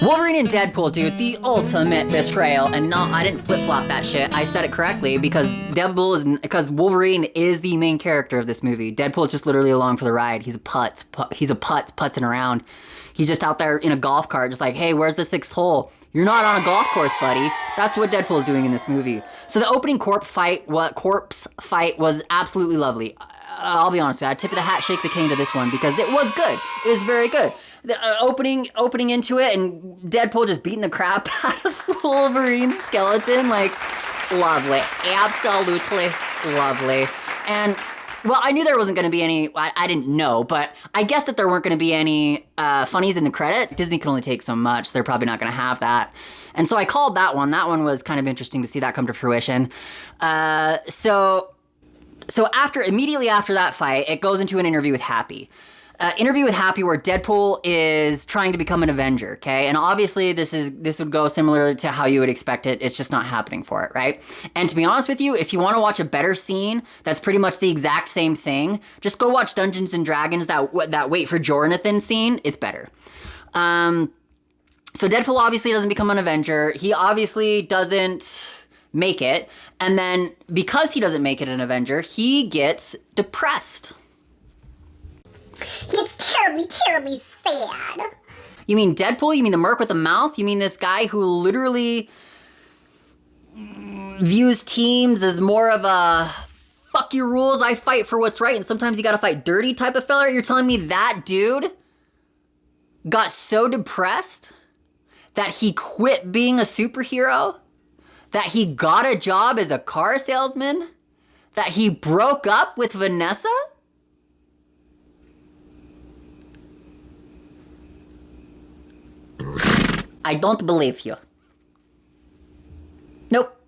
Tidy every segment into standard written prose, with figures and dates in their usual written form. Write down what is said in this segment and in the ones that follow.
Wolverine and Deadpool, dude, the ultimate betrayal. And no, I didn't flip-flop that shit. I said it correctly because Wolverine is the main character of this movie. Deadpool is just literally along for the ride. He's a putz putzing around. He's just out there in a golf cart, just like, hey, where's the 6th hole? You're not on a golf course, buddy. That's what Deadpool is doing in this movie. So the opening corpse fight was absolutely lovely. I'll be honest with you, I tip of the hat, shake the cane to this one because it was good. It was very good. The opening into it and Deadpool just beating the crap out of Wolverine's skeleton, like, lovely. Absolutely lovely. And, well, I knew there wasn't going to be any, I didn't know, but I guess that there weren't going to be any funnies in the credits. Disney can only take so much, so they're probably not going to have that. And so I called that one. That one was kind of interesting to see that come to fruition. So immediately after that fight, it goes into an interview with Happy. Interview with Happy where Deadpool is trying to become an Avenger, okay? And obviously this would go similar to how you would expect it. It's just not happening for it, right? And to be honest with you, if you want to watch a better scene that's pretty much the exact same thing, just go watch Dungeons and Dragons, that Wait for Jonathan scene. It's better. So Deadpool obviously doesn't become an Avenger. He obviously doesn't make it. And then because he doesn't make it an Avenger, he gets depressed. It's terribly, terribly sad. You mean Deadpool? You mean the merc with the mouth? You mean this guy who literally views teams as more of a fuck your rules, I fight for what's right, and sometimes you gotta fight dirty type of fella? You're telling me that dude got so depressed that he quit being a superhero? That he got a job as a car salesman? That he broke up with Vanessa? I don't believe you. Nope.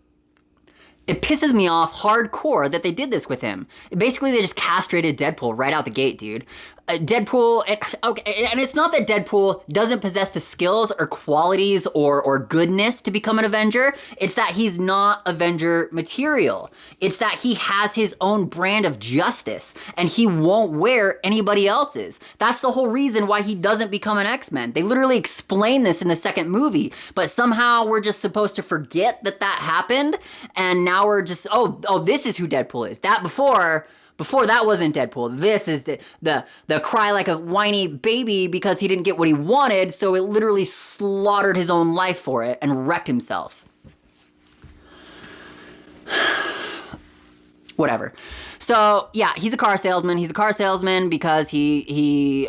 It pisses me off hardcore that they did this with him. Basically, they just castrated Deadpool right out the gate, dude. Deadpool, and it's not that Deadpool doesn't possess the skills or qualities or goodness to become an Avenger. It's that he's not Avenger material. It's that he has his own brand of justice, and he won't wear anybody else's. That's the whole reason why he doesn't become an X-Men. They literally explain this in the second movie, but somehow we're just supposed to forget that happened, and now we're just, this is who Deadpool is. That Before that wasn't Deadpool. This is the cry like a whiny baby because he didn't get what he wanted, so it literally slaughtered his own life for it and wrecked himself. Whatever. So yeah, he's a car salesman. He's a car salesman because he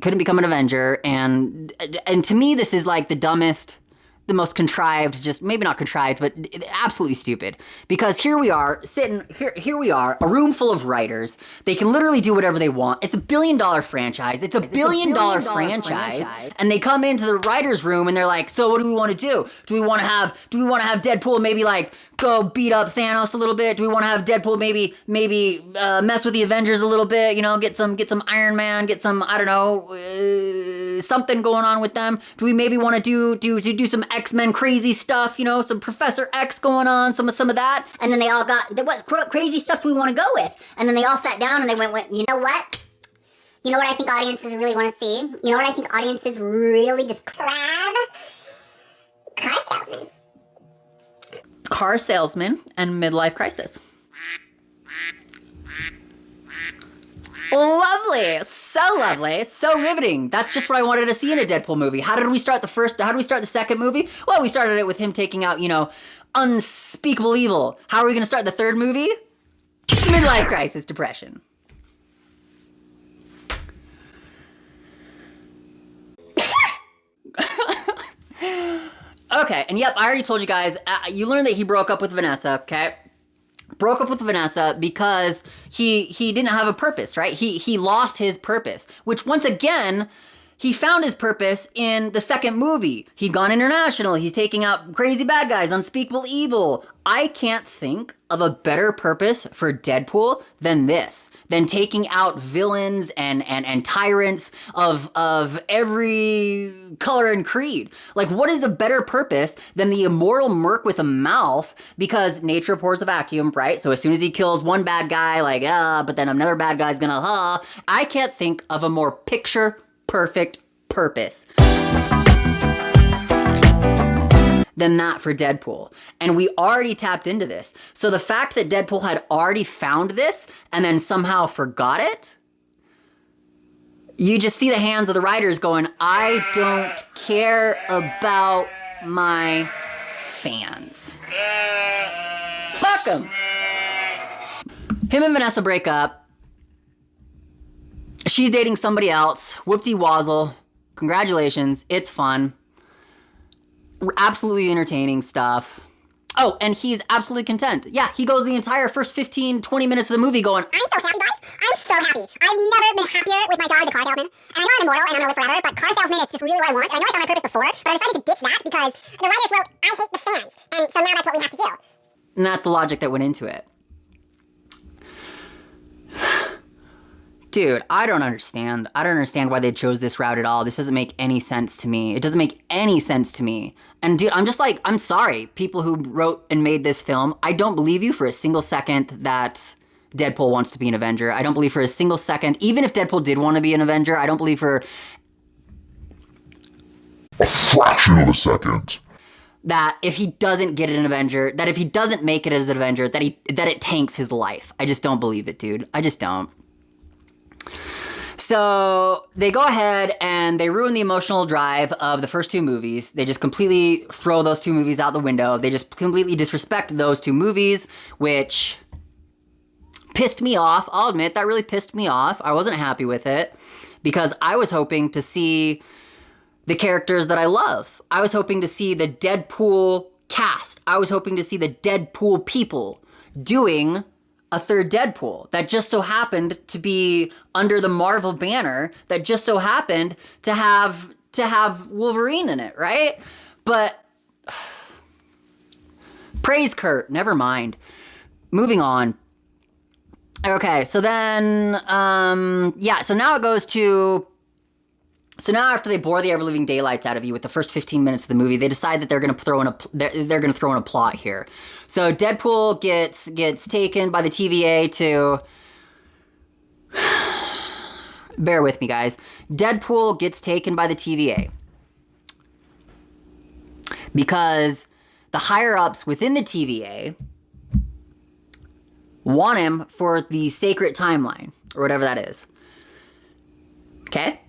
couldn't become an Avenger, and to me this is like the dumbest, the most contrived, just maybe not contrived, but absolutely stupid. Because here we are, here we are, a room full of writers. They can literally do whatever they want. It's $1 billion franchise. It's a $1 billion franchise. And they come into the writer's room and they're like, so what do we want to do? Do we want to have Deadpool maybe like go beat up Thanos a little bit? Do we want to have Deadpool maybe mess with the Avengers a little bit? You know, get some Iron Man, get some, I don't know, something going on with them. Do we maybe want to do some X-Men crazy stuff? You know, some Professor X going on, some of that. And then they all got, what crazy stuff do we want to go with? And then they all sat down and they went, you know what? You know what I think audiences really want to see? You know what I think audiences really just crave? Car salesman. Car salesman and midlife crisis. Lovely, so riveting. That's just what I wanted to see in a Deadpool movie. How did we start the second movie? Well, we started it with him taking out, unspeakable evil. How are we going to start the third movie? Midlife crisis, depression. Okay, and yep, I already told you guys, you learned that he broke up with Vanessa, okay? Broke up with Vanessa because he didn't have a purpose, right? He lost his purpose, which once again, he found his purpose in the second movie. He'd gone international, he's taking out crazy bad guys, unspeakable evil. I can't think of a better purpose for Deadpool than this, than taking out villains and tyrants of every color and creed. Like, what is a better purpose than the immortal merc with a mouth? Because nature abhors a vacuum, right? So as soon as he kills one bad guy, like, but then another bad guy's gonna, I can't think of a more picture perfect purpose. than that for Deadpool. And we already tapped into this. So the fact that Deadpool had already found this and then somehow forgot it, you just see the hands of the writers going, I don't care about my fans. Fuck them. Him and Vanessa break up. She's dating somebody else. Whoop-de-wazzle. Congratulations. It's fun. Absolutely entertaining stuff. Oh, and he's absolutely content. Yeah, he goes the entire first 15, 20 minutes of the movie going, I'm so happy, guys. I'm so happy. I've never been happier with my job as a car salesman. And I know I'm immortal and I'm gonna live forever, but car salesman is just really what I want. And I know I found my purpose before, but I decided to ditch that because the writers wrote, I hate the fans. And so now that's what we have to do. and that's the logic that went into it. Dude, I don't understand. I don't understand why they chose this route at all. This doesn't make any sense to me. It doesn't make any sense to me. And dude, I'm just like, I'm sorry, people who wrote and made this film. I don't believe you for a single second that Deadpool wants to be an Avenger. I don't believe for a single second, even if Deadpool did want to be an Avenger, I don't believe for a fraction of a second that if he doesn't get an Avenger, that if he doesn't make it as an Avenger, that it tanks his life. I just don't believe it, dude. I just don't. So they go ahead and they ruin the emotional drive of the first two movies. They just completely throw those two movies out the window. They just completely disrespect those two movies, which pissed me off. I'll admit that really pissed me off. I wasn't happy with it because I was hoping to see the characters that I love. I was hoping to see the Deadpool cast. I was hoping to see the Deadpool people doing a third Deadpool that just so happened to be under the Marvel banner, that just so happened to have Wolverine in it, right? But praise Kurt, never mind. Moving on. Okay, so then so now it goes to so now after they bore the ever-living daylights out of you with the first 15 minutes of the movie, they decide that they're going to throw in a plot here. So Deadpool gets taken by the TVA to bear with me, guys. Deadpool gets taken by the TVA because the higher-ups within the TVA want him for the sacred timeline, or whatever that is. Okay?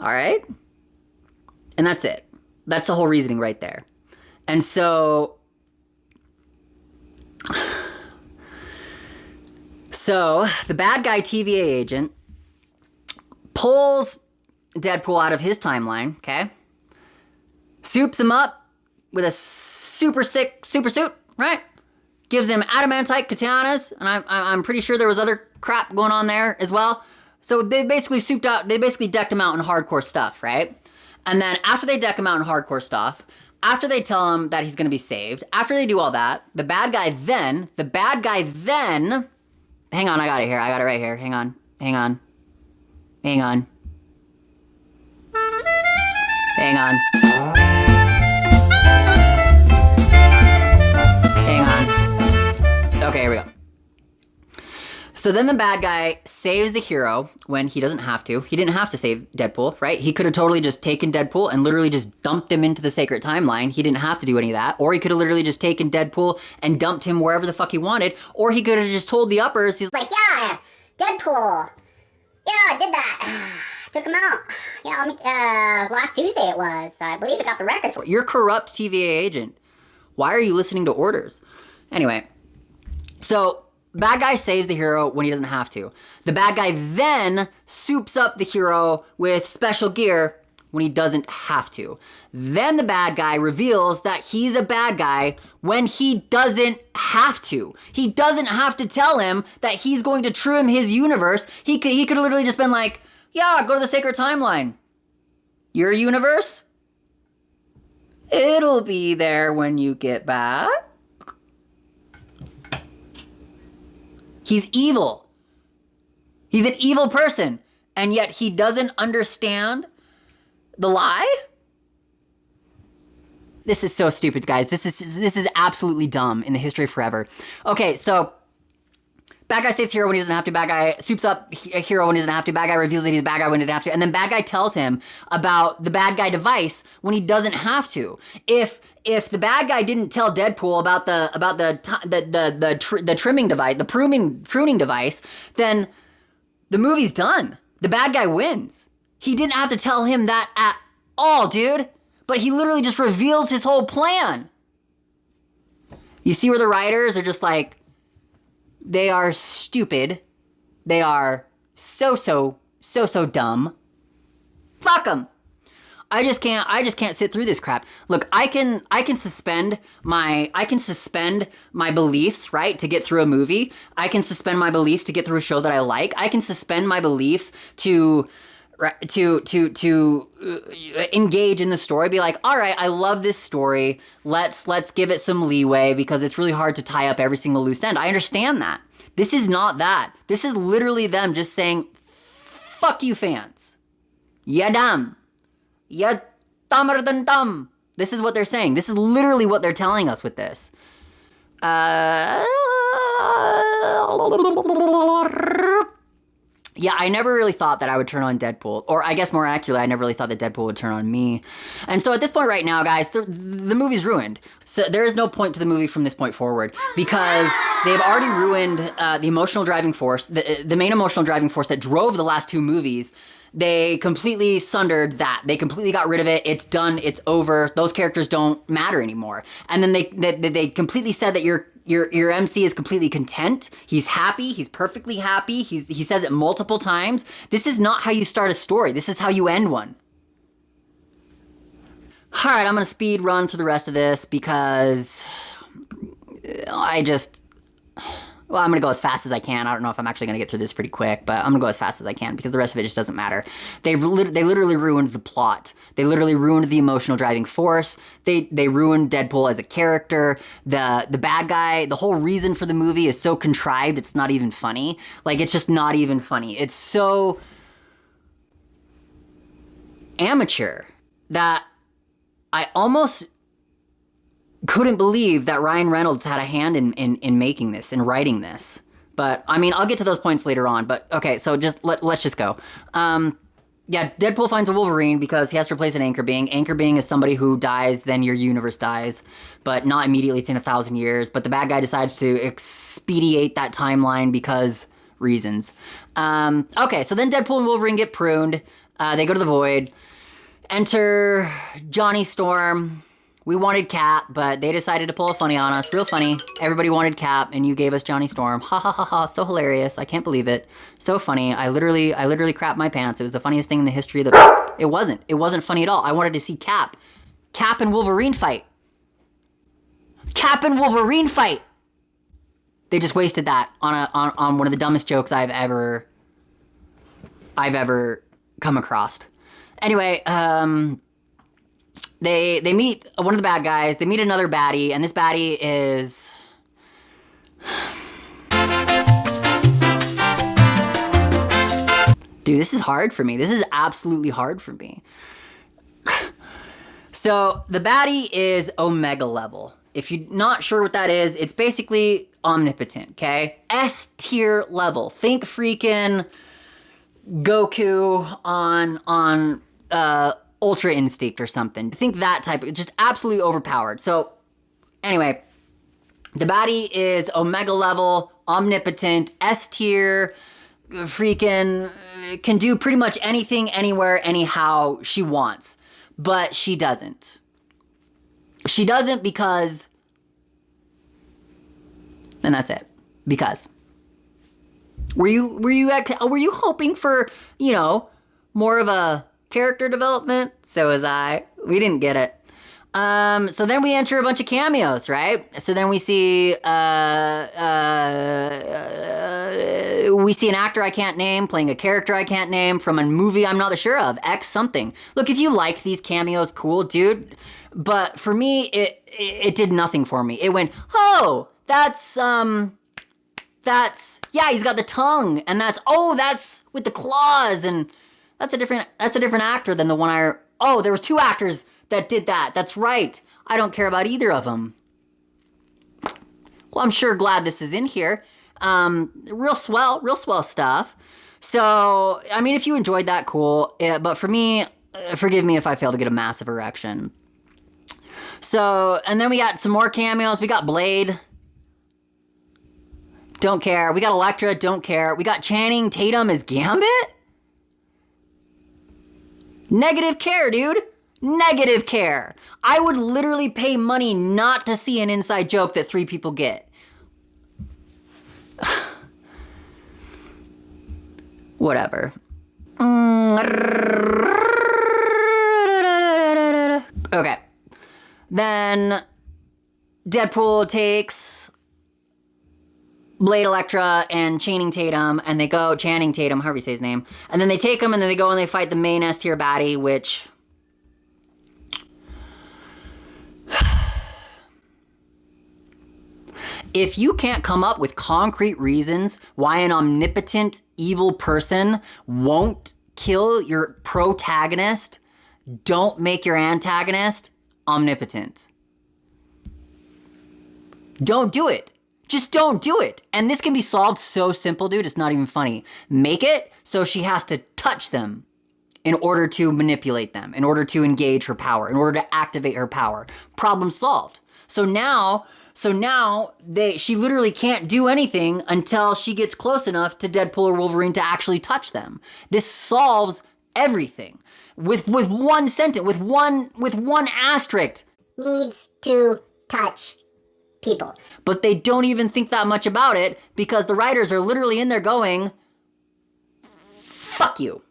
All right? And that's it. That's the whole reasoning right there. And so the bad guy TVA agent pulls Deadpool out of his timeline, okay? Soups him up with a super sick super suit, right? Gives him adamantite katanas, and I'm pretty sure there was other crap going on there as well. So they basically decked him out in hardcore stuff, right? And then after they deck him out in hardcore stuff, after they tell him that he's going to be saved, after they do all that, the bad guy then, hang on, I got it here. I got it right here. Hang on. Hang on. Okay, here we go. So then the bad guy saves the hero when he doesn't have to. He didn't have to save Deadpool, right? He could have totally just taken Deadpool and literally just dumped him into the sacred timeline. He didn't have to do any of that. Or he could have literally just taken Deadpool and dumped him wherever the fuck he wanted. Or he could have just told the uppers, he's Like, yeah, Deadpool. Yeah, I did that. Took him out. Yeah, last Tuesday it was. I believe it got the record for you're corrupt TVA agent. Why are you listening to orders? Anyway, so bad guy saves the hero when he doesn't have to. The bad guy then soups up the hero with special gear when he doesn't have to. Then the bad guy reveals that he's a bad guy when he doesn't have to. He doesn't have to tell him that he's going to trim his universe. He could have literally just been like, yeah, go to the sacred timeline. Your universe? It'll be there when you get back. He's evil. He's an evil person. And yet he doesn't understand the lie? This is so stupid, guys. This is absolutely dumb in the history of forever. Okay, so Bad guy saves hero when he doesn't have to. Bad guy soups up hero when he doesn't have to. Bad guy reveals that he's a bad guy when he doesn't have to. And then bad guy tells him about the bad guy device when he doesn't have to. If the bad guy didn't tell Deadpool about the trimming device, the pruning device, then the movie's done. The bad guy wins. He didn't have to tell him that at all, dude. But he literally just reveals his whole plan. You see where the writers are just like, they are stupid. They are so dumb. Fuck them. I just can't sit through this crap. Look, I can suspend my beliefs, right, to get through a movie. I can suspend my beliefs to get through a show that I like. I can suspend my beliefs to engage in the story, be like, all right, I love this story. Let's give it some leeway because it's really hard to tie up every single loose end. I understand that. This is not that. This is literally them just saying, fuck you fans. Ya dumb. Ya dumber than dumb. This is what they're saying. This is literally what they're telling us with this. Yeah, I never really thought that I would turn on Deadpool. Or I guess more accurately, I never really thought that Deadpool would turn on me. And so at this point right now, guys, the movie's ruined. So there is no point to the movie from this point forward. Because they've already ruined the emotional driving force, the main emotional driving force that drove the last two movies. They completely sundered that. They completely got rid of it. It's done. It's over. Those characters don't matter anymore. And then they completely said that your MC is completely content. He's happy. He's perfectly happy. He says it multiple times. This is not how you start a story. This is how you end one. All right, I'm going to speed run through the rest of this because I'm going to go as fast as I can. I don't know if I'm actually going to get through this pretty quick, but I'm going to go as fast as I can because the rest of it just doesn't matter. They literally ruined the plot. They literally ruined the emotional driving force. They ruined Deadpool as a character. The bad guy, the whole reason for the movie is so contrived, it's not even funny. Like, it's just not even funny. It's so amateur that I almost couldn't believe that Ryan Reynolds had a hand in making this, in writing this. But, I mean, I'll get to those points later on. But, okay, so let's just go. Yeah, Deadpool finds a Wolverine because he has to replace an Anchor Being. Anchor Being is somebody who dies, then your universe dies. But not immediately, it's in 1,000 years. But the bad guy decides to expedite that timeline because reasons. Okay, so then Deadpool and Wolverine get pruned. They go to the Void. Enter Johnny Storm. We wanted Cap, but they decided to pull a funny on us. Real funny. Everybody wanted Cap, and you gave us Johnny Storm. Ha ha ha ha. So hilarious. I can't believe it. So funny. I literally crapped my pants. It was the funniest thing in the history of the... It wasn't funny at all. I wanted to see Cap. Cap and Wolverine fight. Cap and Wolverine fight. They just wasted that on one of the dumbest jokes I've ever come across. Anyway, They meet one of the bad guys, they meet another baddie, and this baddie is... Dude, this is hard for me. This is absolutely hard for me. So, the baddie is Omega level. If you're not sure what that is, it's basically omnipotent, okay? S-tier level. Think freaking Goku on Ultra Instinct or something. Think that type of, just absolutely overpowered. So, anyway, the baddie is Omega level, omnipotent, S-tier, freaking, can do pretty much anything, anywhere, anyhow she wants. But she doesn't. She doesn't because... And that's it. Because. Were you hoping for, you know, more of a character development? So was I. We didn't get it. So then we enter a bunch of cameos, right? So then we see an actor I can't name playing a character I can't name from a movie I'm not sure of, X something. Look, if you liked these cameos, cool, dude. But for me, it did nothing for me. It went, oh, that's, yeah, he's got the tongue, and that's with the claws, and that's a different actor than the one there was two actors that did that. That's right. I don't care about either of them. Well, I'm sure glad this is in here. Real swell stuff. So, I mean, if you enjoyed that, cool. But for me, forgive me if I fail to get a massive erection. So, and then we got some more cameos. We got Blade. Don't care. We got Elektra. Don't care. We got Channing Tatum as Gambit. Negative care, dude. Negative care. I would literally pay money not to see an inside joke that 3 people get. Whatever. Okay. Then Deadpool takes Blade, Elektra, and Channing Tatum, and they go, Channing Tatum, however you say his name, and then they take him, and then they go and they fight the main S tier baddie, which... If you can't come up with concrete reasons why an omnipotent evil person won't kill your protagonist, don't make your antagonist omnipotent. Don't do it. Just don't do it. And this can be solved so simple, dude, it's not even funny. Make it so she has to touch them in order to manipulate them, in order to engage her power, in order to activate her power. Problem solved. So now she literally can't do anything until she gets close enough to Deadpool or Wolverine to actually touch them. This solves everything. With one sentence, with one asterisk. Needs to touch people. But they don't even think that much about it because the writers are literally in there going, fuck you.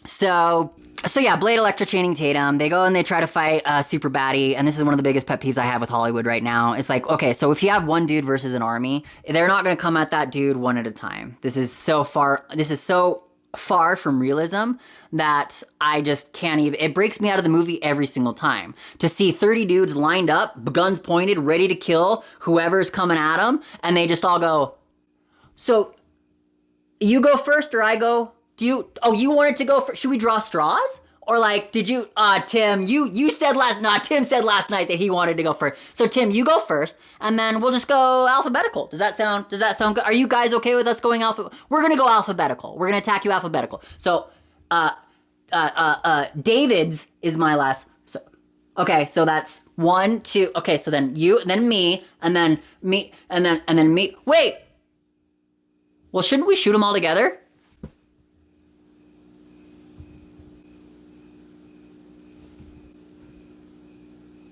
So yeah, Blade, Elektra, Channing Tatum, they go and they try to fight Super Baddie, and this is one of the biggest pet peeves I have with Hollywood right now. It's like, okay, so if you have one dude versus an army, they're not going to come at that dude one at a time. This is so far from realism that I just can't even, it breaks me out of the movie every single time. To see 30 dudes lined up, guns pointed, ready to kill whoever's coming at them, and they just all go, so you go first or I go? You wanted to go first? Should we draw straws? Or like, did you, Tim, you said Tim said last night that he wanted to go first. So Tim, you go first, and then we'll just go alphabetical. Does that sound good? Are you guys okay with us going We're gonna go alphabetical. We're gonna attack you alphabetical. So, David's is my last, so, okay, so that's 1, 2, okay, so then you, and then me, and then me, and then me. Wait! Well, shouldn't we shoot them all together?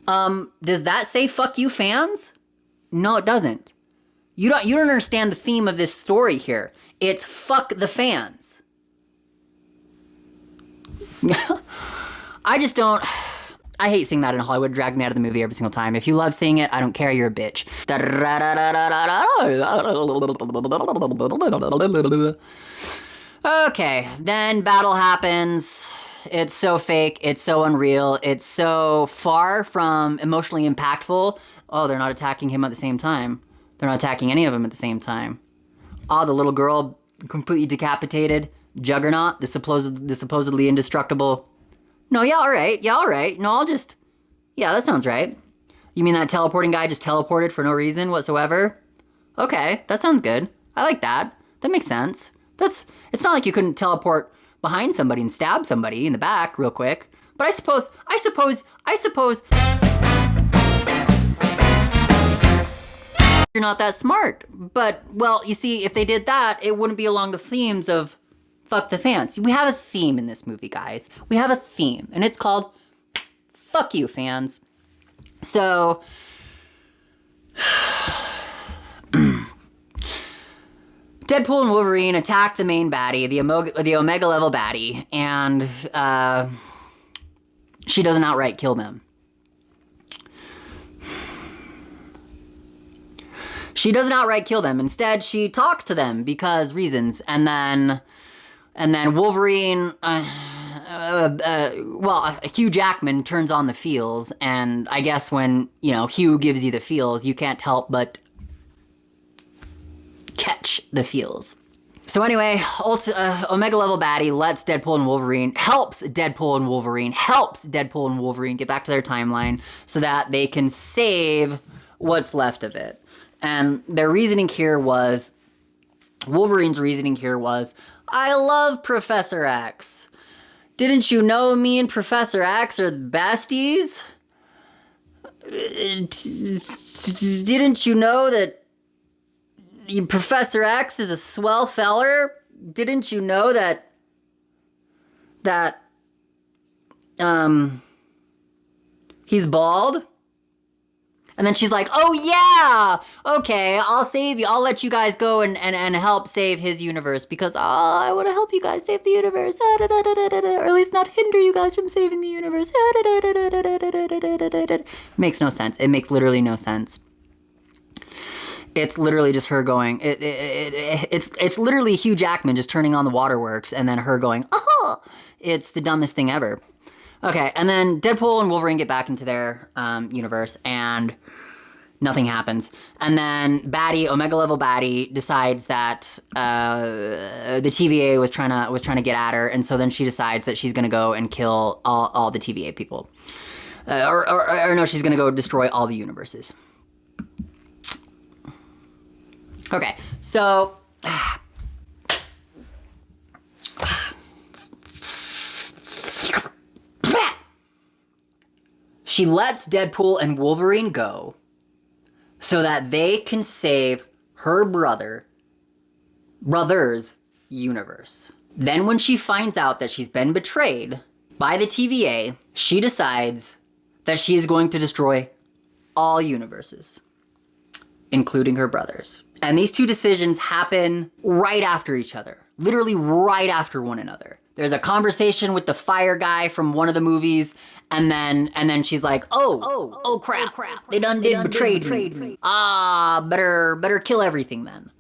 Does that say fuck you fans? No, it doesn't. You don't understand the theme of this story here. It's fuck the fans. I just don't, I hate seeing that in Hollywood. It drags me out of the movie every single time. If you love seeing it, I don't care, you're a bitch. Okay, then battle happens. It's so fake, it's so unreal, it's so far from emotionally impactful. Oh, they're not attacking him at the same time. They're not attacking any of them at the same time. Oh, the little girl completely decapitated. Juggernaut, the supposedly indestructible. No, yeah, all right. No, yeah, that sounds right. You mean that teleporting guy just teleported for no reason whatsoever? Okay, that sounds good. I like that. That makes sense. It's not like you couldn't teleport behind somebody and stab somebody in the back real quick. But I suppose you're not that smart. But, well, you see, if they did that, it wouldn't be along the themes of fuck the fans. We have a theme in this movie, guys. We have a theme, and it's called fuck you, fans. So, Deadpool and Wolverine attack the main baddie, the Omega level baddie, and she doesn't outright kill them. She doesn't outright kill them. Instead, she talks to them because reasons, and then Wolverine, Hugh Jackman turns on the feels, and I guess when, Hugh gives you the feels, you can't help but catch the feels. So anyway, Omega level baddie helps Deadpool and Wolverine get back to their timeline so that they can save what's left of it. And their reasoning here was, Wolverine's reasoning here was, I love Professor X. Didn't you know me and Professor X are besties? Didn't you know that Professor X is a swell feller? Didn't you know that he's bald? And then she's like, oh yeah, okay, I'll save you. I'll let you guys go and help save his universe because I want to help you guys save the universe. Or at least not hinder you guys from saving the universe. Makes no sense. It makes literally no sense. It's literally just her going, it's literally Hugh Jackman just turning on the waterworks and then her going, oh, it's the dumbest thing ever. Okay, and then Deadpool and Wolverine get back into their universe, and nothing happens. And then Omega level Baddie decides that the TVA was trying to get at her, and so then she decides that she's gonna go and kill all the TVA people, or no, she's gonna go destroy all the universes. Okay, so. She lets Deadpool and Wolverine go so that they can save her brother's universe. Then when she finds out that she's been betrayed by the TVA, she decides that she is going to destroy all universes, including her brother's. And these two decisions happen right after each other, literally right after one another. There's a conversation with the fire guy from one of the movies, and then she's like, oh crap, they done betrayed me. Better kill everything then.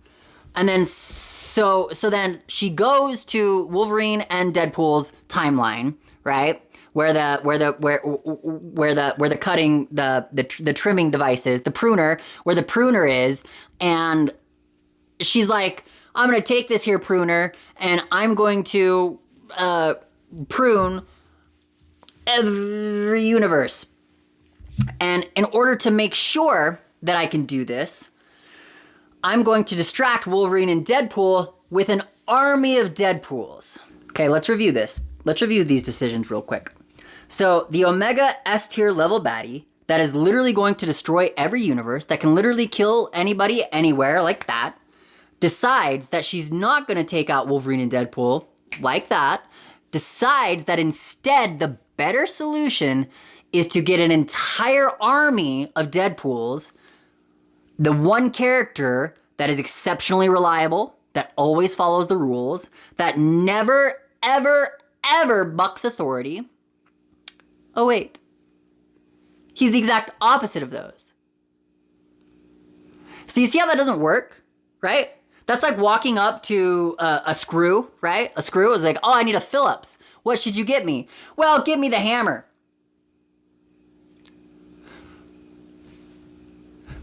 And then so then she goes to Wolverine and Deadpool's timeline, right? Where the cutting the trimming device is, the pruner, where the pruner is, and she's like, I'm gonna take this here pruner and I'm going to prune every universe. And in order to make sure that I can do this, I'm going to distract Wolverine and Deadpool with an army of Deadpools. Okay, let's review this. Let's review these decisions real quick. So the Omega S tier level baddie that is literally going to destroy every universe, that can literally kill anybody anywhere like that, decides that she's not going to take out Wolverine and Deadpool like that, decides that instead the better solution is to get an entire army of Deadpools, the one character that is exceptionally reliable, that always follows the rules, that never, ever, ever bucks authority. Oh wait, he's the exact opposite of those. So you see how that doesn't work, right? That's like walking up to a screw, right? A screw is like, oh, I need a Phillips. What should you get me? Well, give me the hammer.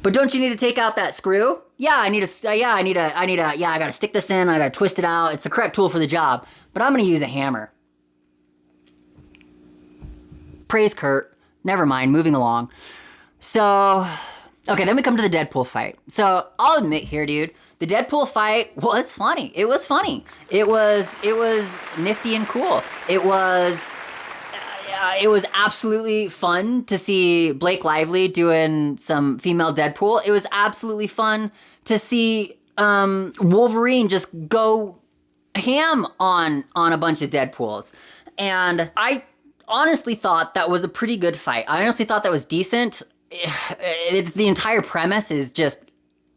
But don't you need to take out that screw? Yeah, I gotta stick this in, I gotta twist it out. It's the correct tool for the job, but I'm gonna use a hammer. Praise Kurt. Never mind, moving along. So, okay, then we come to the Deadpool fight. So, I'll admit here, dude, the Deadpool fight was funny. It was funny. It was nifty and cool. It was absolutely fun to see Blake Lively doing some female Deadpool. It was absolutely fun to see Wolverine just go ham on a bunch of Deadpools. And I honestly thought that was a pretty good fight. I honestly thought that was decent. The entire premise is just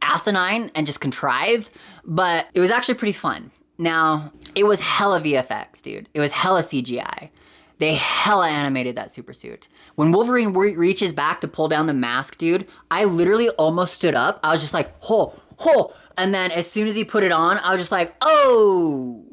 asinine and just contrived, but it was actually pretty fun. Now, it was hella VFX, dude. It was hella CGI. They hella animated that super suit. When Wolverine reaches back to pull down the mask, dude, I literally almost stood up. I was just like, ho. And then as soon as he put it on, I was just like, oh.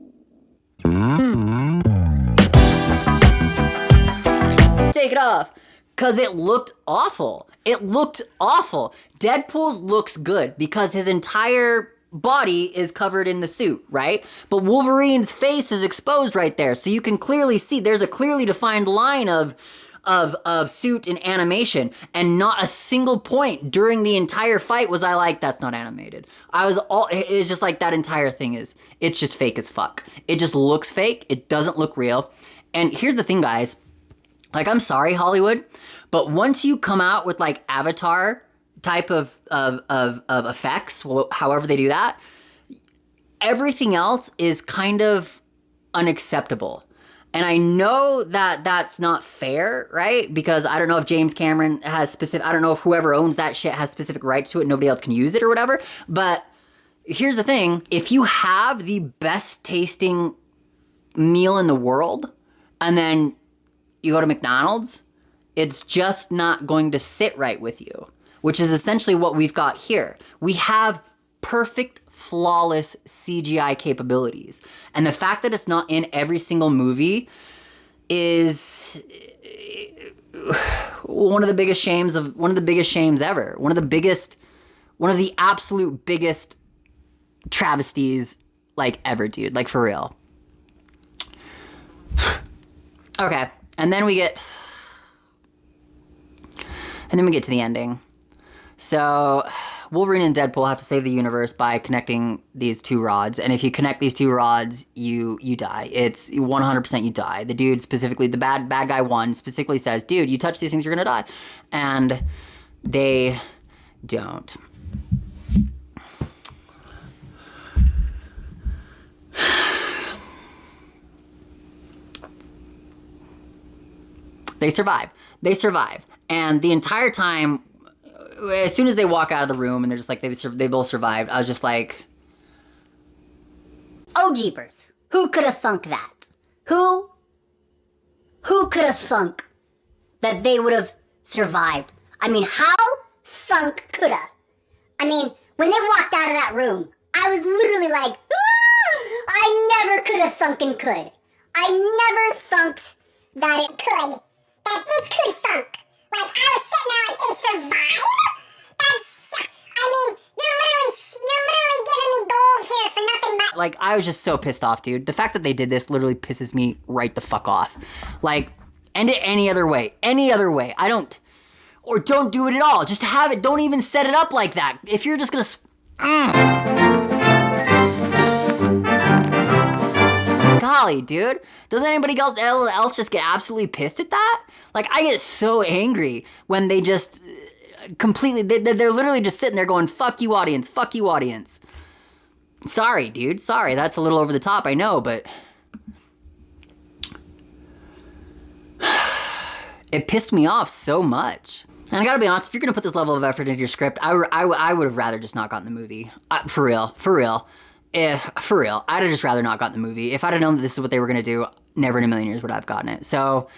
Take it off. Because it looked awful. It looked awful. Deadpool's looks good because his entire body is covered in the suit, right? But Wolverine's face is exposed right there. So you can clearly see there's a clearly defined line of of suit and animation, and not a single point during the entire fight was I like, that's not animated. It's just like that entire thing it's just fake as fuck. It just looks fake. It doesn't look real. And here's the thing, guys. Like, I'm sorry, Hollywood, but once you come out with like Avatar type of effects, however they do that, everything else is kind of unacceptable. And I know that that's not fair, right? Because I don't know if James Cameron I don't know if whoever owns that shit has specific rights to it. Nobody else can use it or whatever. But here's the thing. If you have the best tasting meal in the world and then you go to McDonald's, it's just not going to sit right with you, which is essentially what we've got here. We have perfect, flawless CGI capabilities. And the fact that it's not in every single movie is one of the biggest shames ever. One of the absolute biggest travesties like ever, dude. Like, for real. Okay. And then we get to the ending. So Wolverine and Deadpool have to save the universe by connecting these two rods. And if you connect these two rods, you die. It's 100% you die. The dude specifically, the bad guy one specifically says, dude, you touch these things, you're gonna die. And they don't. They survive. And the entire time, as soon as they walk out of the room and they're just like, they both survived, I was just like, oh, jeepers. Who could have thunk that? Who could have thunk that they would have survived? I mean, how thunk coulda? I mean, when they walked out of that room, I was literally like, I never could have thunkin' could. I never thunked that it could. That this could thunk. Like, I was sitting there like, they survived? You're literally giving me gold here for nothing but... Like, I was just so pissed off, dude. The fact that they did this literally pisses me right the fuck off. Like, end it any other way. I don't... Or don't do it at all. Just have it. Don't even set it up like that. If you're just gonna... Golly, dude. Doesn't anybody else just get absolutely pissed at that? Like, I get so angry when they just completely... They're literally just sitting there going, fuck you, audience. Fuck you, audience. Sorry, dude. Sorry. That's a little over the top, I know, but... It pissed me off so much. And I gotta be honest, if you're gonna put this level of effort into your script, I would have rather just not gotten the movie. For real. I'd have just rather not gotten the movie. If I'd have known that this is what they were gonna do, never in a million years would I have gotten it. So,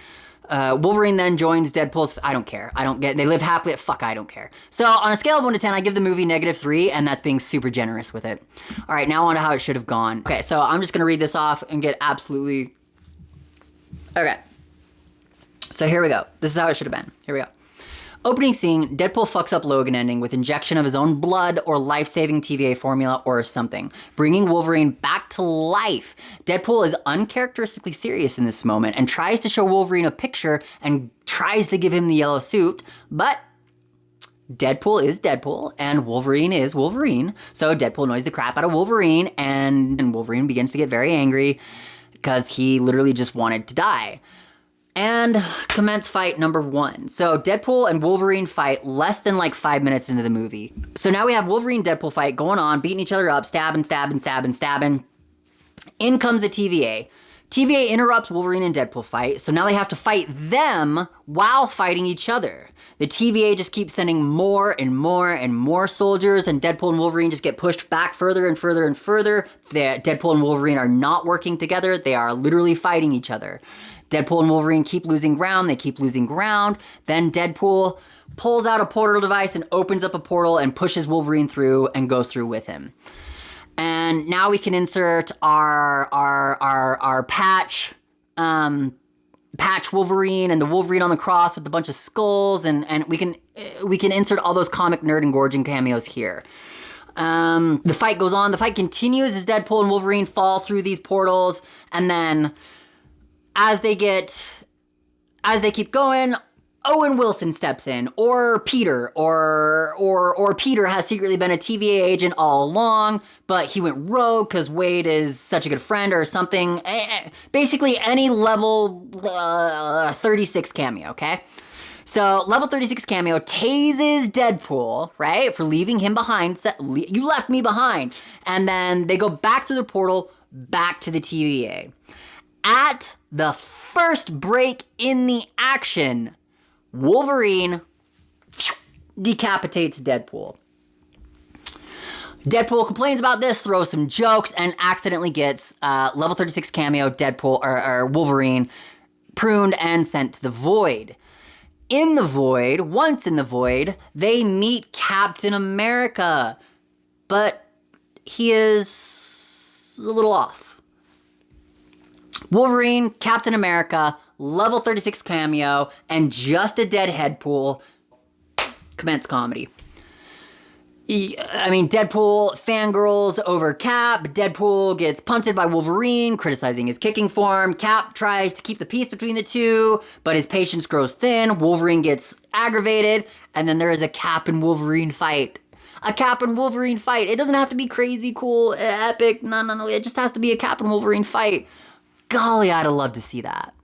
Wolverine then joins Deadpool's... I don't care. They live happily... Fuck, I don't care. So, on a scale of 1 to 10, I give the movie -3, and that's being super generous with it. All right, now on to how it should have gone. Okay, so I'm just gonna read this off and get absolutely... Okay. So here we go. This is how it should have been. Here we go. Opening scene, Deadpool fucks up Logan ending with injection of his own blood or life-saving TVA formula or something, bringing Wolverine back to life. Deadpool is uncharacteristically serious in this moment and tries to show Wolverine a picture and tries to give him the yellow suit, but Deadpool is Deadpool and Wolverine is Wolverine. So Deadpool annoys the crap out of Wolverine and Wolverine begins to get very angry because he literally just wanted to die. And commence fight number 1. So Deadpool and Wolverine fight less than like 5 minutes into the movie. So now we have Wolverine Deadpool fight going on, beating each other up, stabbing. In comes the TVA. TVA interrupts Wolverine and Deadpool fight, so now they have to fight them while fighting each other. The TVA just keeps sending more and more soldiers, and Deadpool and Wolverine just get pushed back further and further and further. Deadpool and Wolverine are not working together, they are literally fighting each other. Deadpool and Wolverine keep losing ground, Then Deadpool pulls out a portal device and opens up a portal and pushes Wolverine through and goes through with him. And now we can insert our patch Wolverine and the Wolverine on the cross with a bunch of skulls, and we can insert all those comic nerd engorging cameos here. The fight goes on. The fight continues as Deadpool and Wolverine fall through these portals, and then as they get as they keep going, Owen Wilson steps in, or Peter, or Peter has secretly been a TVA agent all along, but he went rogue because Wade is such a good friend or something. Basically, any level 36 cameo, okay? So, level 36 cameo tases Deadpool, right, for leaving him behind. You left me behind. And then they go back through the portal, back to the TVA. At the first break in the action, Wolverine decapitates Deadpool. Deadpool complains about this, throws some jokes, and accidentally gets level 36 cameo Deadpool or Wolverine pruned and sent to the Void. Once in the Void, they meet Captain America, but he is a little off. Wolverine, Captain America, level 36 cameo, and just a dead Deadpool commence comedy. Deadpool fangirls over Cap. Deadpool gets punted by Wolverine, criticizing his kicking form. Cap tries to keep the peace between the two, but his patience grows thin. Wolverine gets aggravated, and then there is a Cap and Wolverine fight. A Cap and Wolverine fight. It doesn't have to be crazy, cool, epic. No. It just has to be a Cap and Wolverine fight. Golly, I'd have loved to see that.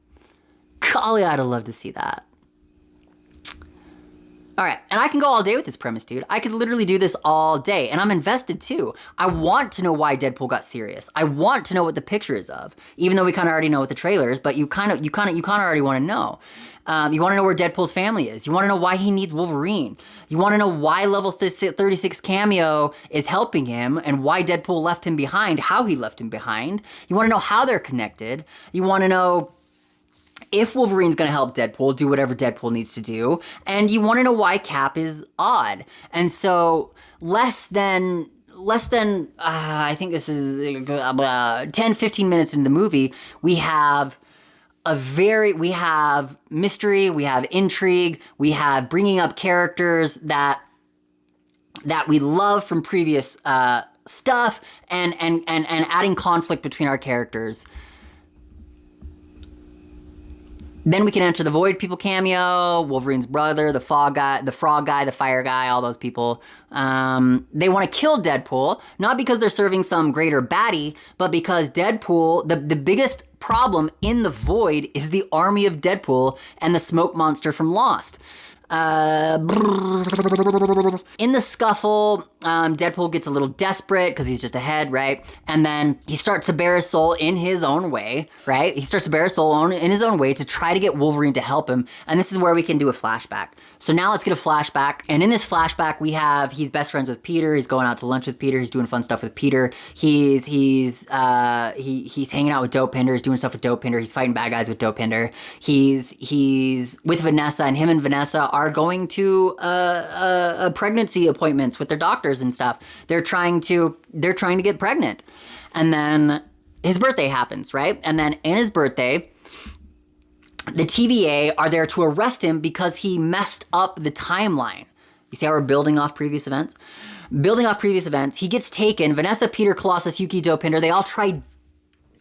All right, and I can go all day with this premise, dude. I could literally do this all day, and I'm invested too. I want to know why Deadpool got serious. I want to know what the picture is of, even though we kind of already know what the trailer is. But you kind of already want to know. You want to know where Deadpool's family is. You want to know why he needs Wolverine. You want to know why level 36 cameo is helping him and why Deadpool left him behind, how he left him behind. You want to know how they're connected. You want to know if Wolverine's going to help Deadpool do whatever Deadpool needs to do. And you want to know why Cap is odd. And so less than I think this is 10, 15 minutes into the movie, we have mystery, we have intrigue, we have bringing up characters that we love from previous stuff, and adding conflict between our characters. Then we can enter the Void people cameo, Wolverine's brother, the frog guy, the fire guy, all those people. They want to kill Deadpool, not because they're serving some greater baddie, but because Deadpool, the biggest problem in the Void is the army of Deadpool and the smoke monster from Lost. In the scuffle, Deadpool gets a little desperate because he's just ahead, right? And then he starts to bare his soul in his own way, right? He starts to bare his soul in his own way to try to get Wolverine to help him. And this is where we can do a flashback. So now let's get a flashback. And in this flashback, he's best friends with Peter. He's going out to lunch with Peter. He's doing fun stuff with Peter. He's hanging out with Dopinder. He's doing stuff with Dopinder. He's fighting bad guys with Dopinder. He's with Vanessa, and him and Vanessa are going to pregnancy appointments with their doctors and stuff. They're trying to get pregnant. And then his birthday happens, right? And then in his birthday, the TVA are there to arrest him because he messed up the timeline. You see how we're building off previous events? He gets taken. Vanessa, Peter, Colossus, Yuki, Dopinder, they all try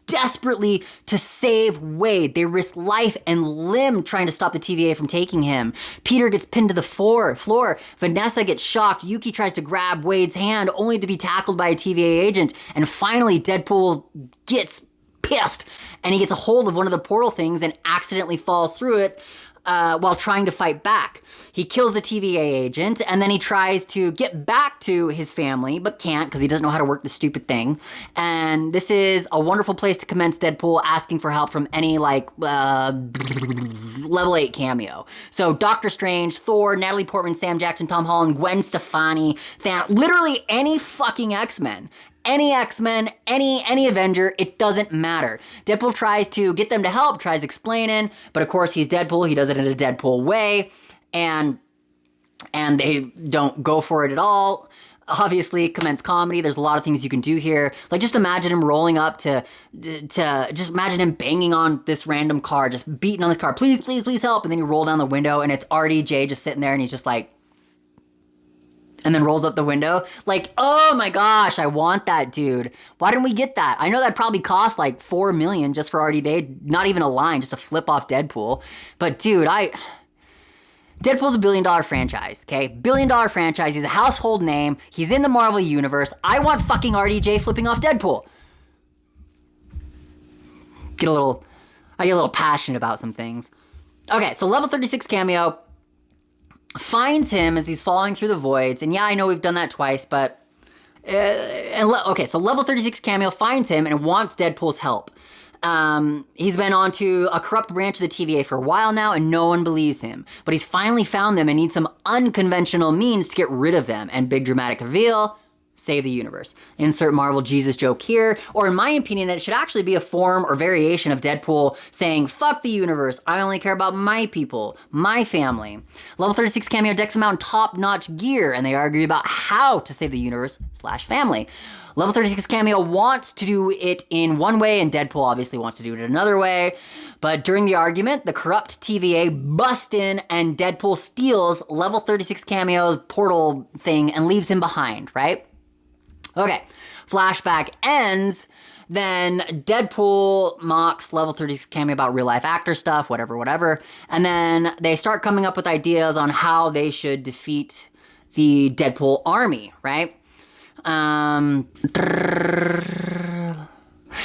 desperately to save Wade. They risk life and limb trying to stop the TVA from taking him. Peter gets pinned to the floor. Vanessa gets shocked. Yuki tries to grab Wade's hand only to be tackled by a TVA agent. And finally, Deadpool gets pissed and he gets a hold of one of the portal things and accidentally falls through it while trying to fight back. He kills the TVA agent, and then he tries to get back to his family, but can't because he doesn't know how to work the stupid thing. And this is a wonderful place to commence Deadpool asking for help from any, level 8 cameo. So Doctor Strange, Thor, Natalie Portman, Sam Jackson, Tom Holland, Gwen Stefani, Thanos, literally any fucking X-Men. Any X-Men, any Avenger, it doesn't matter. Deadpool tries to get them to help, tries explaining, but of course he's Deadpool, he does it in a Deadpool way, and they don't go for it at all. Obviously, commence comedy, there's a lot of things you can do here. Like, just imagine him rolling up to just imagine him banging on this random car, just beating on this car, please help, and then you roll down the window, and it's RDJ just sitting there, and he's just like, and then rolls up the window. Like, oh my gosh, I want that, dude. Why didn't we get that? I know that probably cost like $4 million just for RDJ, not even a line, just to flip off Deadpool. But dude, Deadpool's a $1 billion franchise, okay? $1 billion franchise. He's a household name. He's in the Marvel Universe. I want fucking RDJ flipping off Deadpool. I get a little passionate about some things. Okay, so level 36 cameo finds him as he's falling through the voids. And yeah, I know we've done that twice, but... okay, so level 36 cameo finds him and wants Deadpool's help. He's been on to a corrupt branch of the TVA for a while now, and no one believes him. But he's finally found them and needs some unconventional means to get rid of them. And big dramatic reveal, save the universe. Insert Marvel Jesus joke here, or in my opinion, it should actually be a form or variation of Deadpool saying, fuck the universe, I only care about my people, my family. Level 36 cameo decks him out in top-notch gear, and they argue about how to save the universe / family. Level 36 cameo wants to do it in one way, and Deadpool obviously wants to do it another way. But during the argument, the corrupt TVA bust in, and Deadpool steals level 36 cameo's portal thing and leaves him behind, right? Okay, flashback ends, then Deadpool mocks level 36 cameo about real-life actor stuff, whatever, and then they start coming up with ideas on how they should defeat the Deadpool army, right?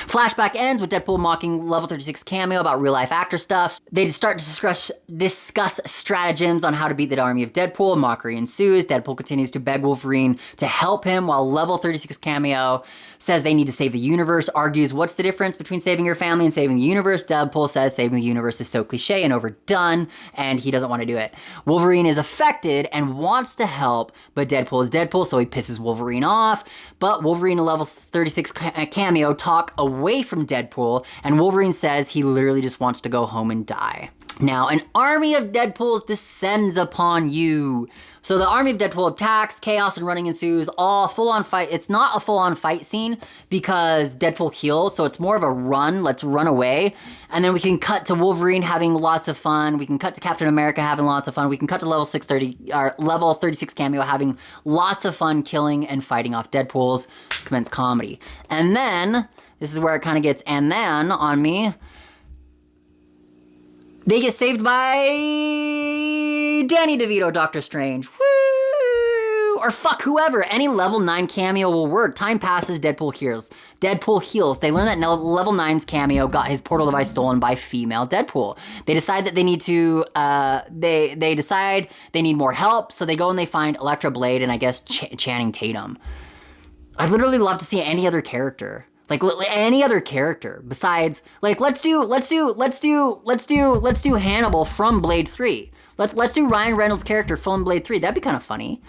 Flashback ends with Deadpool mocking level 36 cameo about real-life actor stuff. They start to discuss stratagems on how to beat the army of Deadpool. Mockery ensues. Deadpool continues to beg Wolverine to help him, while level 36 cameo says they need to save the universe, argues what's the difference between saving your family and saving the universe. Deadpool says saving the universe is so cliche and overdone, and he doesn't want to do it. Wolverine is affected and wants to help, but Deadpool is Deadpool, so he pisses Wolverine off. But Wolverine and level 36 cameo talk away from Deadpool, and Wolverine says he literally just wants to go home and die. Now, an army of Deadpools descends upon you. So the army of Deadpool attacks, chaos and running ensues, all full-on fight. It's not a full-on fight scene because Deadpool heals, so it's more of a run, let's run away. And then we can cut to Wolverine having lots of fun. We can cut to Captain America having lots of fun. We can cut to level 36 cameo having lots of fun killing and fighting off Deadpools. Commence comedy. And then, this is where it kind of gets and then on me. They get saved by Danny DeVito, Doctor Strange. Woo! Or fuck whoever. Any level 9 cameo will work. Time passes, Deadpool heals. Deadpool heals. They learn that level 9's cameo got his portal device stolen by female Deadpool. They decide that they need to, they decide they need more help, so they go and they find Elektra Blade and I guess Channing Tatum. I'd literally love to see any other character. Like any other character besides, like, let's do Hannibal from Blade 3. Let's do Ryan Reynolds' character from Blade 3. That'd be kind of funny.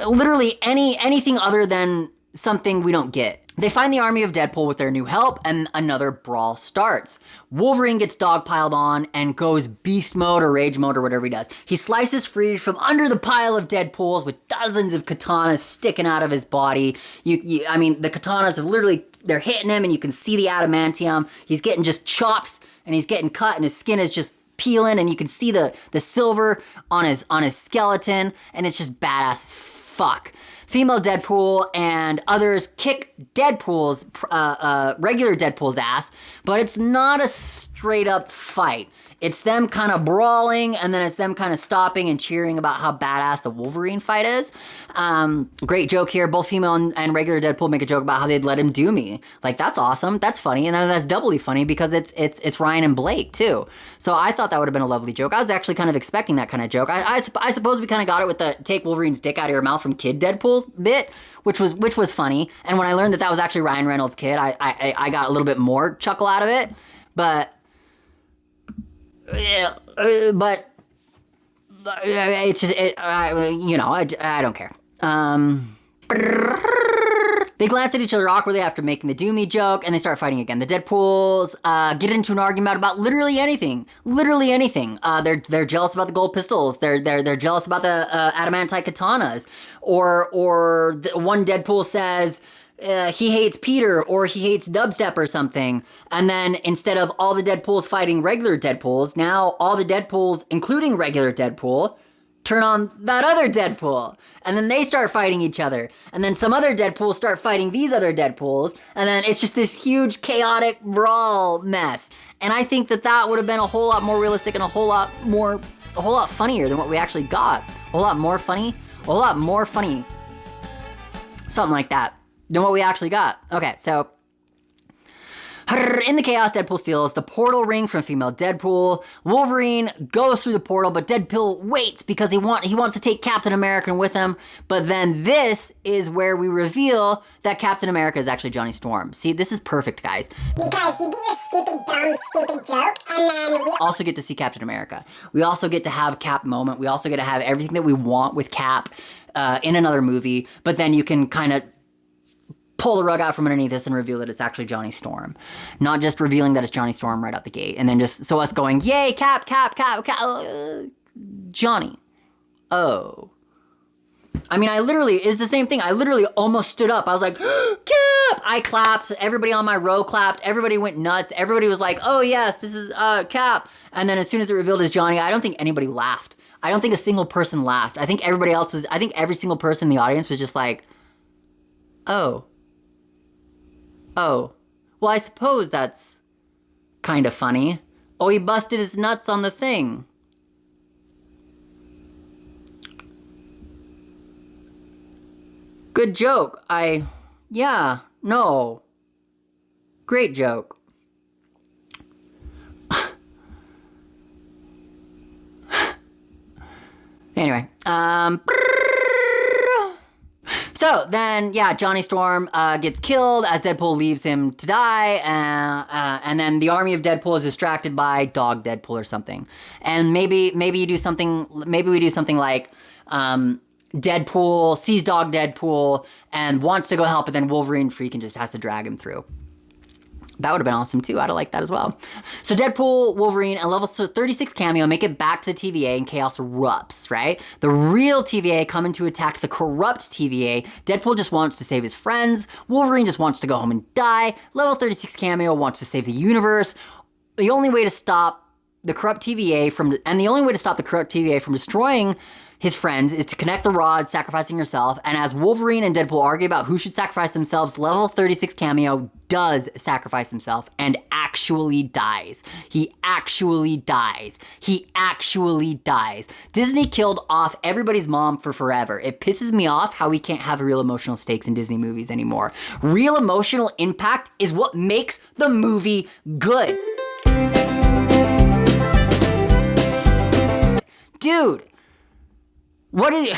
Literally anything other than something we don't get. They find the army of Deadpool with their new help, and another brawl starts. Wolverine gets dogpiled on and goes beast mode or rage mode or whatever he does. He slices free from under the pile of Deadpools with dozens of katanas sticking out of his body. I mean, the katanas have literally, they're hitting him and you can see the adamantium. He's getting just chopped and he's getting cut and his skin is just peeling and you can see the silver on his skeleton, and it's just badass as fuck. Female Deadpool and others kick Deadpool's, regular Deadpool's ass, but it's not a straight up fight. It's them kind of brawling, and then it's them kind of stopping and cheering about how badass the Wolverine fight is. Great joke here. Both female and regular Deadpool make a joke about how they'd let him do me. Like, that's awesome. That's funny. And then that's doubly funny because it's Ryan and Blake, too. So I thought that would have been a lovely joke. I was actually kind of expecting that kind of joke. I suppose we kind of got it with the take Wolverine's dick out of your mouth from Kid Deadpool bit, which was funny. And when I learned that was actually Ryan Reynolds' kid, I got a little bit more chuckle out of it. But it's just, I don't care. They glance at each other awkwardly after making the do me joke, and they start fighting again. The Deadpools get into an argument about literally anything. They're jealous about the gold pistols. They're jealous about the adamantite katanas. Or one Deadpool says he hates Peter or he hates dubstep or something. And then instead of all the Deadpools fighting regular Deadpools, now all the Deadpools, including regular Deadpool, turn on that other Deadpool. And then they start fighting each other. And then some other Deadpools start fighting these other Deadpools. And then it's just this huge chaotic brawl mess. And I think that would have been a whole lot more realistic and a whole lot funnier than what we actually got. A whole lot more funny. Something like that than what we actually got. Okay, so in the chaos, Deadpool steals the portal ring from female Deadpool. Wolverine goes through the portal, but Deadpool waits because he wants to take Captain America with him. But then this is where we reveal that Captain America is actually Johnny Storm. See, this is perfect, guys. Because you do your stupid, dumb, stupid joke, and then we also get to see Captain America. We also get to have Cap moment. We also get to have everything that we want with Cap in another movie. But then you can kind of pull the rug out from underneath this and reveal that it's actually Johnny Storm. Not just revealing that it's Johnny Storm right out the gate. And then just, so us going, yay, Cap, Johnny. Oh. I mean, it's the same thing. I literally almost stood up. I was like, Cap! I clapped. Everybody on my row clapped. Everybody went nuts. Everybody was like, oh yes, this is Cap. And then as soon as it revealed as Johnny, I don't think anybody laughed. I don't think a single person laughed. I think every single person in the audience was just like, oh. Oh, well, I suppose that's kind of funny. Oh, he busted his nuts on the thing. Good joke. Yeah, no. Great joke. Anyway, so then, yeah, Johnny Storm gets killed as Deadpool leaves him to die, and then the army of Deadpool is distracted by Dog Deadpool or something. And maybe we do something like Deadpool sees Dog Deadpool and wants to go help, but then Wolverine freaking just has to drag him through. That would have been awesome too. I'd have liked that as well. So Deadpool, Wolverine, and level 36 Cameo make it back to the TVA and chaos erupts, right? The real TVA come in to attack the corrupt TVA. Deadpool just wants to save his friends. Wolverine just wants to go home and die. Level 36 Cameo wants to save the universe. The only way to stop the corrupt TVA from destroying his friends is to connect the rod, sacrificing yourself. And as Wolverine and Deadpool argue about who should sacrifice themselves, level 36 Cameo does sacrifice himself and actually dies. He actually dies. Disney killed off everybody's mom for forever. It pisses me off how we can't have real emotional stakes in Disney movies anymore. Real emotional impact is what makes the movie good. Dude. You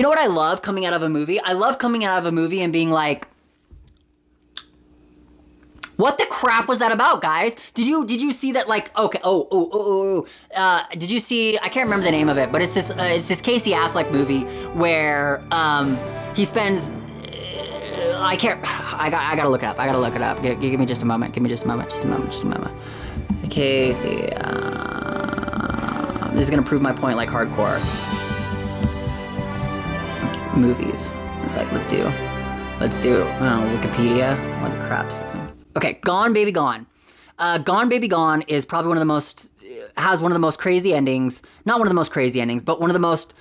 know what I love coming out of a movie? I love coming out of a movie and being like, what the crap was that about, guys? Did you see that, like, okay, did you see, I can't remember the name of it, but it's this Casey Affleck movie where, he spends, I gotta look it up. Give me just a moment. Casey, this is gonna prove my point like hardcore. Movies. It's like, let's do Wikipedia. What the crap's. Okay, Gone Baby Gone. Gone Baby Gone is probably has one of the most crazy endings. Not one of the most crazy endings, but one of the most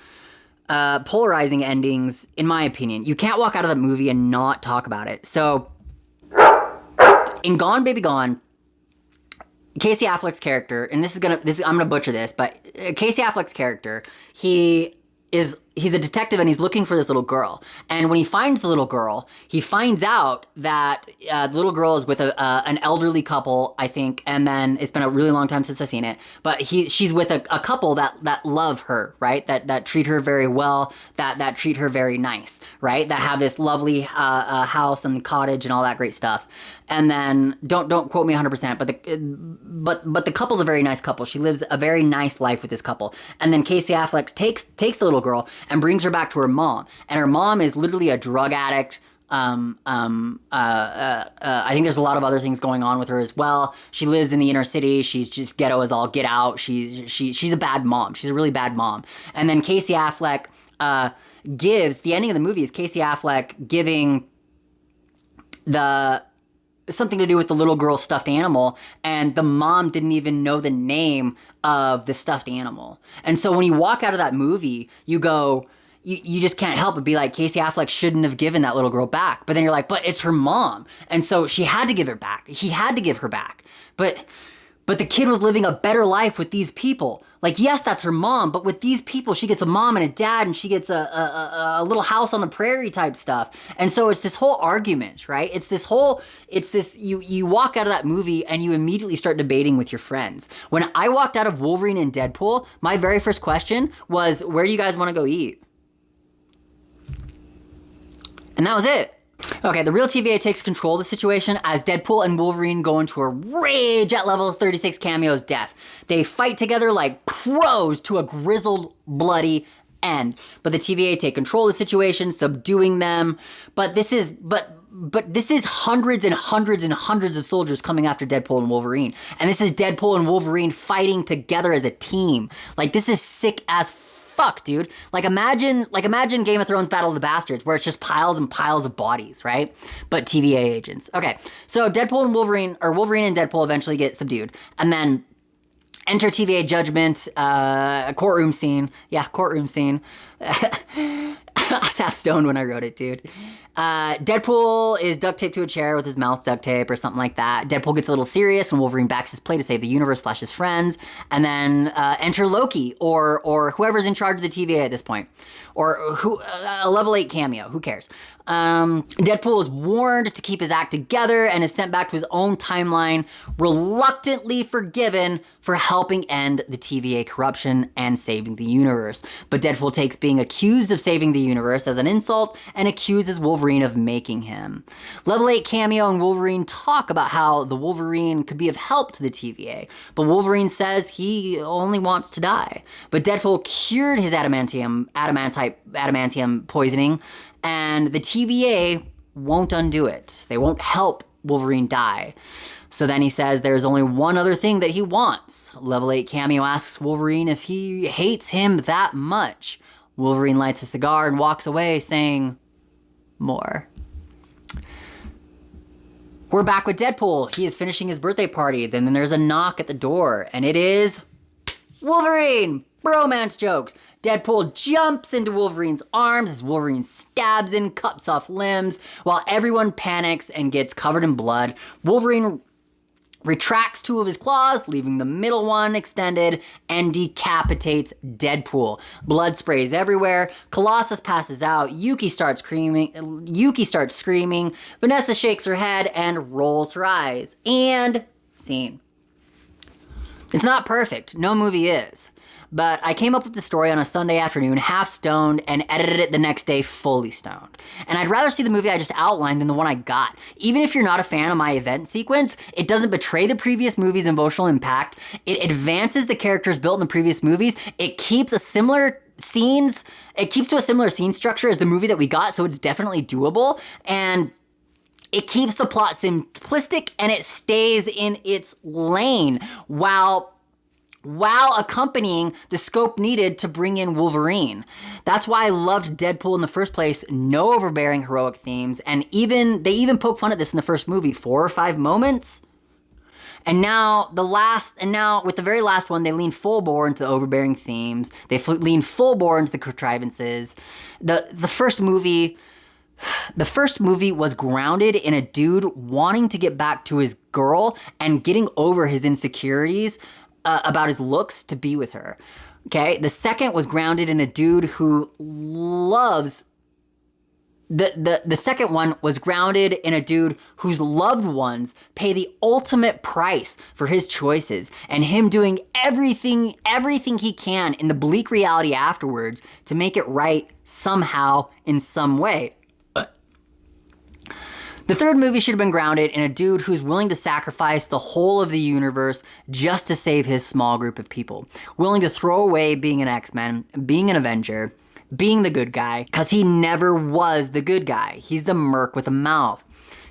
polarizing endings, in my opinion. You can't walk out of that movie and not talk about it. So, in Gone Baby Gone, Casey Affleck's character, and I'm gonna butcher this, but Casey Affleck's character, he's a detective and he's looking for this little girl. And when he finds the little girl, he finds out that the little girl is with an elderly couple, I think, and then it's been a really long time since I've seen it, but she's with a couple that love her, right? That treat her very well, that treat her very nice, right? That have this lovely house and cottage and all that great stuff. And then don't quote me 100%, but the couple's a very nice couple. She lives a very nice life with this couple. And then Casey Affleck takes the little girl and brings her back to her mom. And her mom is literally a drug addict. I think there's a lot of other things going on with her as well. She lives in the inner city. She's just ghetto as all get out. She's a bad mom. She's a really bad mom. And then Casey Affleck gives, the ending of the movie is Casey Affleck giving the something to do with the little girl's stuffed animal, and the mom didn't even know the name of the stuffed animal. And so when you walk out of that movie, you go, you just can't help but be like, Casey Affleck shouldn't have given that little girl back. But then you're like, but it's her mom. And so she had to give her back. He had to give her back. But the kid was living a better life with these people. Like, yes, that's her mom, but with these people, she gets a mom and a dad, and she gets a little house on the prairie type stuff. And so it's this whole argument, right? You walk out of that movie and you immediately start debating with your friends. When I walked out of Wolverine and Deadpool, my very first question was, where do you guys want to go eat? And that was it. Okay, the real TVA takes control of the situation as Deadpool and Wolverine go into a rage at level 36 Cameo's death. They fight together like pros to a grizzled, bloody end. But the TVA take control of the situation, subduing them. But this is hundreds and hundreds and hundreds of soldiers coming after Deadpool and Wolverine. And this is Deadpool and Wolverine fighting together as a team. Like, this is sick as fuck, dude. Like imagine Game of Thrones Battle of the Bastards, where it's just piles and piles of bodies, right? But TVA agents. Okay, so Deadpool and Wolverine, or Wolverine and Deadpool eventually get subdued. And then enter TVA Judgment, a courtroom scene. Yeah, courtroom scene. I was half stoned when I wrote it, dude. Deadpool is duct taped to a chair with his mouth duct tape or something like that. Deadpool gets a little serious and Wolverine backs his play to save the universe / his friends. And then enter Loki or whoever's in charge of the TVA at this point. Or a level 8 cameo, who cares? Deadpool is warned to keep his act together and is sent back to his own timeline, reluctantly forgiven for helping end the TVA corruption and saving the universe. But Deadpool takes being accused of saving the universe as an insult and accuses Wolverine of making him. Level 8 cameo and Wolverine talk about how the Wolverine could be of help to the TVA, but Wolverine says he only wants to die. But Deadpool cured his adamantium poisoning, and the TVA won't undo it. They won't help Wolverine die. So then he says there's only one other thing that he wants. Level 8 cameo asks Wolverine if he hates him that much. Wolverine lights a cigar and walks away saying, more. We're back with Deadpool. He is finishing his birthday party. Then there's a knock at the door, and it is Wolverine! Bromance jokes. Deadpool jumps into Wolverine's arms as Wolverine stabs and cuts off limbs while everyone panics and gets covered in blood. Wolverine retracts 2 of his claws, leaving the middle one extended, and decapitates Deadpool. Blood sprays everywhere. Colossus passes out. Yuki starts screaming. Vanessa shakes her head and rolls her eyes. And scene. It's not perfect. No movie is. But I came up with the story on a Sunday afternoon, half stoned, and edited it the next day fully stoned. And I'd rather see the movie I just outlined than the one I got. Even if you're not a fan of my event sequence, it doesn't betray the previous movie's emotional impact. It advances the characters built in the previous movies. It keeps to a similar scene structure as the movie that we got, so it's definitely doable. And it keeps the plot simplistic and it stays in its lane while accompanying the scope needed to bring in Wolverine. That's why I loved Deadpool in the first place. No overbearing heroic themes, and they even poke fun at this in the first movie, 4 or 5 moments. And now with the very last one, they lean full bore into the overbearing themes. They lean full bore into the contrivances. The first movie was grounded in a dude wanting to get back to his girl and getting over his insecurities about his looks to be with her. Okay? The second was grounded in a dude who loves... The second one was grounded in a dude whose loved ones pay the ultimate price for his choices, and him doing everything he can in the bleak reality afterwards to make it right somehow in some way. The third movie should have been grounded in a dude who's willing to sacrifice the whole of the universe just to save his small group of people. Willing to throw away being an X-Men, being an Avenger, being the good guy, because he never was the good guy. He's the merc with a mouth.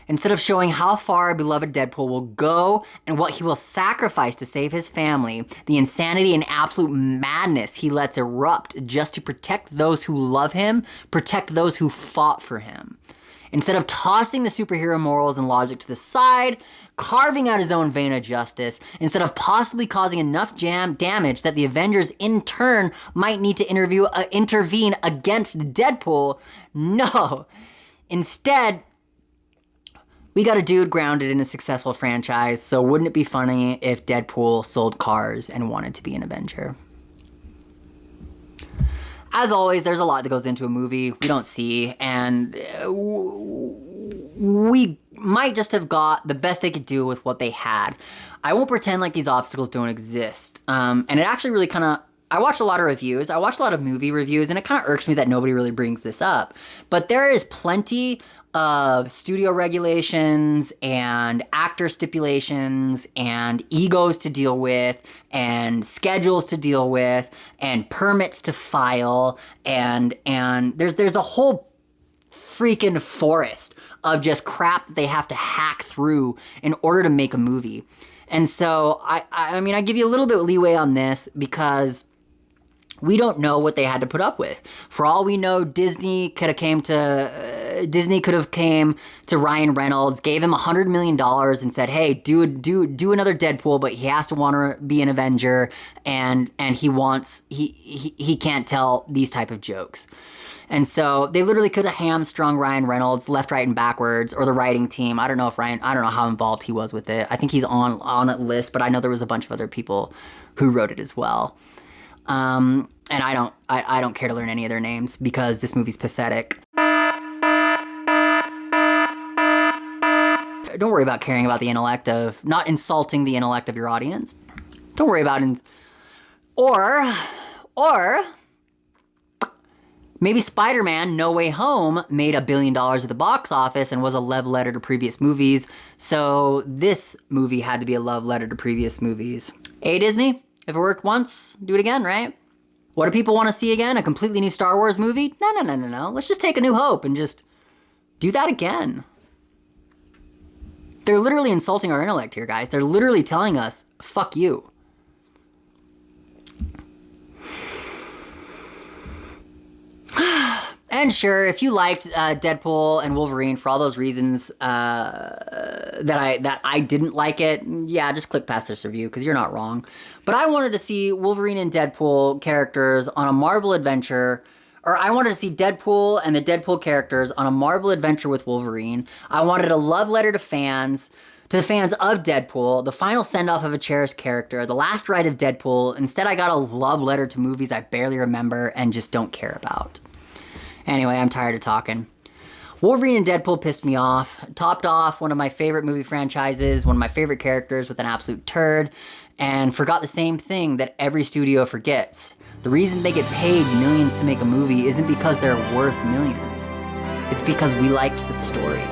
Instead of showing how far our beloved Deadpool will go and what he will sacrifice to save his family, the insanity and absolute madness he lets erupt just to protect those who love him, protect those who fought for him. Instead of tossing the superhero morals and logic to the side, carving out his own vein of justice, instead of possibly causing enough damage that the Avengers in turn might need to intervene against Deadpool, no. Instead, we got a dude grounded in a successful franchise, so wouldn't it be funny if Deadpool sold cars and wanted to be an Avenger? As always, there's a lot that goes into a movie we don't see, and we might just have got the best they could do with what they had. I won't pretend like these obstacles don't exist. And it actually really kind of, I watched a lot of reviews, I watched a lot of movie reviews, and it kind of irks me that nobody really brings this up. But there is plenty of studio regulations and actor stipulations and egos to deal with and schedules to deal with and permits to file and there's a whole freaking forest of just crap that they have to hack through in order to make a movie. And so I mean I give you a little bit of leeway on this because we don't know what they had to put up with. For all we know, Disney could have came to Ryan Reynolds, gave him $100 million and said, "Hey, do another Deadpool, but he has to want to be an Avenger, and he can't tell these type of jokes." And so they literally could have hamstrung Ryan Reynolds left, right, and backwards, or the writing team. I don't know how involved he was with it. I think he's on that list, but I know there was a bunch of other people who wrote it as well. And I don't care to learn any of their names because this movie's pathetic. Don't worry about caring about the intellect of, not insulting the intellect of your audience. Don't worry about it. Or maybe Spider-Man No Way Home made $1 billion at the box office and was a love letter to previous movies. So this movie had to be a love letter to previous movies. Hey, Disney? If it worked once, do it again, right? What do people want to see again? A completely new Star Wars movie? No. Let's just take A New Hope and just do that again. They're literally insulting our intellect here, guys. They're literally telling us, fuck you. And sure, if you liked Deadpool and Wolverine for all those reasons that I didn't like it, yeah, just click past this review because you're not wrong. But I wanted to see Wolverine and Deadpool characters on a Marvel adventure, or I wanted to see Deadpool and the Deadpool characters on a Marvel adventure with Wolverine. I wanted a love letter to the fans of Deadpool, the final send-off of a cherished character, the last ride of Deadpool. Instead, I got a love letter to movies I barely remember and just don't care about. Anyway, I'm tired of talking. Wolverine and Deadpool pissed me off. Topped off one of my favorite movie franchises, one of my favorite characters with an absolute turd, and forgot the same thing that every studio forgets. The reason they get paid millions to make a movie isn't because they're worth millions. It's because we liked the story.